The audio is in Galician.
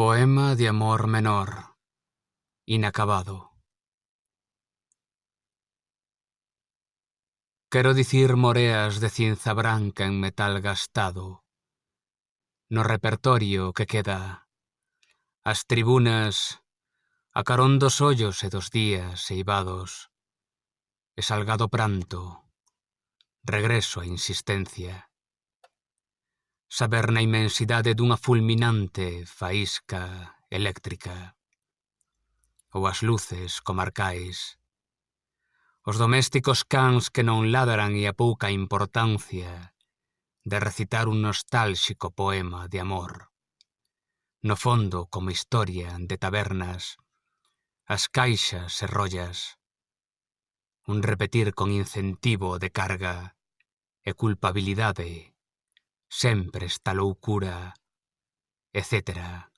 Poema de amor menor, inacabado. Quero dicir moreas de cinza branca en metal gastado, no repertorio que queda, as tribunas, a carón dos ollos e dos días eivados, e salgado pranto, regreso a insistencia. Saber na inmensidade dunha fulminante faísca eléctrica, ou as luces comarcais, os domésticos cans que non ladran e a pouca importancia de recitar un nostálxico poema de amor. No fondo, como historia de tabernas, as caixas e rollas, un repetir con incentivo de carga e culpabilidade, sempre esta loucura, etcétera.